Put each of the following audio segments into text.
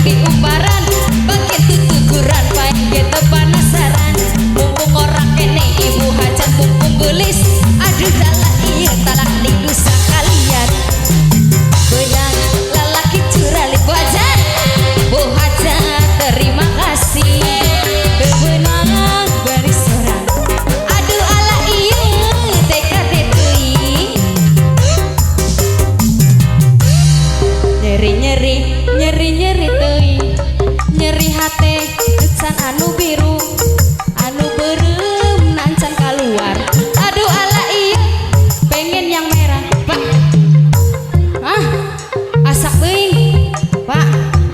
di umparan bagi tutukuran baik kita penasaran mumpung orang kene ibu hajat mumpung gelis aduh dalah iya talak di dosa kalian benang lelaki curali wajah bu hajat terima kasih bebenang baris orang aduh ala iya teka detui nyeri teuing nyeri hate can anu biru anu berem nancan keluar aduh ala iya pengen yang merah pak asak teuing pak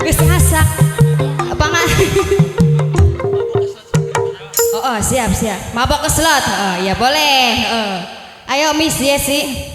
geus asak apa nggak oh siap mabok ke slot ya boleh ayo Miss Yesi